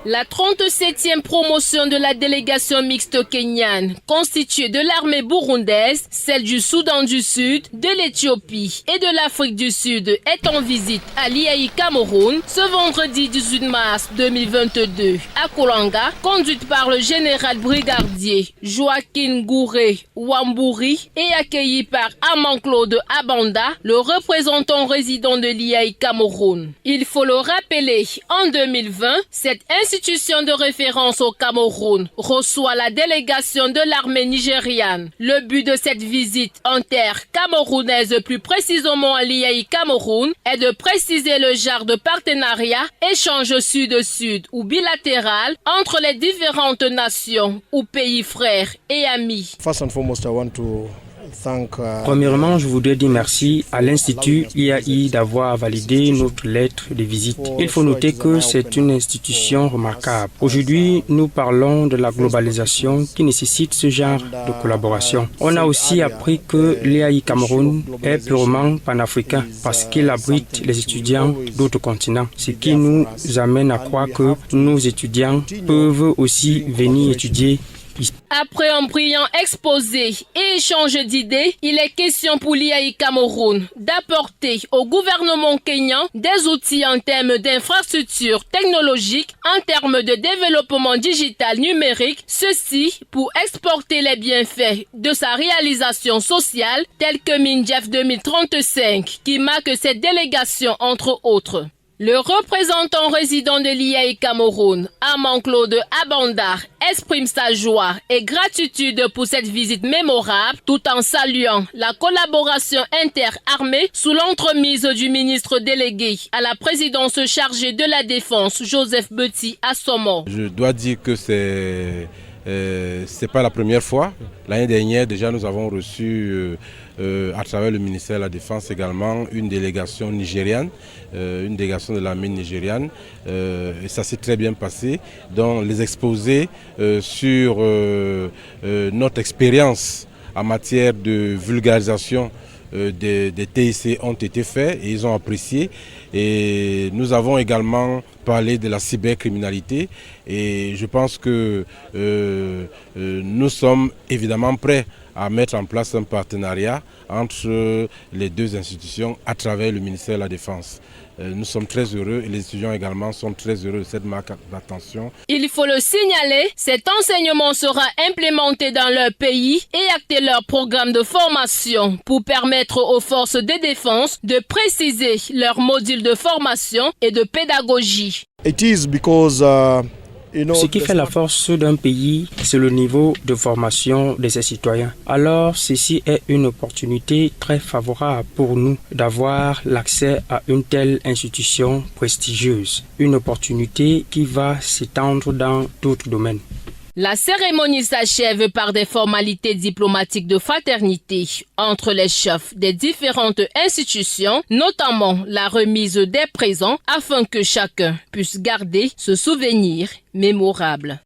La 37e promotion de la délégation mixte kenyane, constituée de l'armée burundaise, celle du Soudan du Sud, de l'Éthiopie et de l'Afrique du Sud, est en visite à l'IAI Cameroun ce vendredi 18 mars 2022 à Kolanga, conduite par le général brigadier Joaquin Gouré Wamburi et accueillie par Amanclaude Abanda, le représentant résident de l'IAI Cameroun. Il faut le rappeler, en 2020, cette institution de référence au Cameroun reçoit la délégation de l'armée nigériane. Le but de cette visite en terre camerounaise, plus précisément à l'IAI Cameroun, est de préciser le genre de partenariat, échange sud-sud ou bilatéral entre les différentes nations ou pays frères et amis. First and foremost, I want to Premièrement, je voudrais dire merci à l'Institut IAI d'avoir validé notre lettre de visite. Il faut noter que c'est une institution remarquable. Aujourd'hui, nous parlons de la globalisation qui nécessite ce genre de collaboration. On a aussi appris que l'IAI Cameroun est purement panafricain parce qu'il abrite les étudiants d'autres continents, ce qui nous amène à croire que nos étudiants peuvent aussi venir étudier. Après un brillant exposé et échange d'idées, il est question pour l'IAI Cameroun d'apporter au gouvernement kényan des outils en termes d'infrastructures technologiques, en termes de développement digital numérique, ceci pour exporter les bienfaits de sa réalisation sociale telle que Mindjef 2035 qui marque cette délégation entre autres. Le représentant résident de l'IAI Cameroun, Amanclaude Abanda, exprime sa joie et gratitude pour cette visite mémorable tout en saluant la collaboration interarmée sous l'entremise du ministre délégué à la présidence chargée de la Défense, Joseph Beti Assomo. Je dois dire que c'est pas la première fois. L'année dernière, déjà, nous avons reçu à travers le ministère de la Défense également une délégation nigériane, une délégation de l'armée nigériane. Et ça s'est très bien passé. Donc les exposés sur notre expérience en matière de vulgarisation des TIC ont été faits et ils ont apprécié. Et nous avons également parlé de la cybercriminalité et je pense que nous sommes évidemment prêts à mettre en place un partenariat entre les deux institutions à travers le ministère de la Défense. Nous sommes très heureux et les étudiants également sont très heureux de cette marque d'attention. Il faut le signaler, cet enseignement sera implémenté dans leur pays et acter leur programme de formation pour permettre aux forces de défense de préciser leur module de formation et de pédagogie. It is because, Ce qui fait la force d'un pays, c'est le niveau de formation de ses citoyens. Alors, ceci est une opportunité très favorable pour nous d'avoir l'accès à une telle institution prestigieuse. Une opportunité qui va s'étendre dans d'autres domaines. La cérémonie s'achève par des formalités diplomatiques de fraternité entre les chefs des différentes institutions, notamment la remise des présents afin que chacun puisse garder ce souvenir mémorable.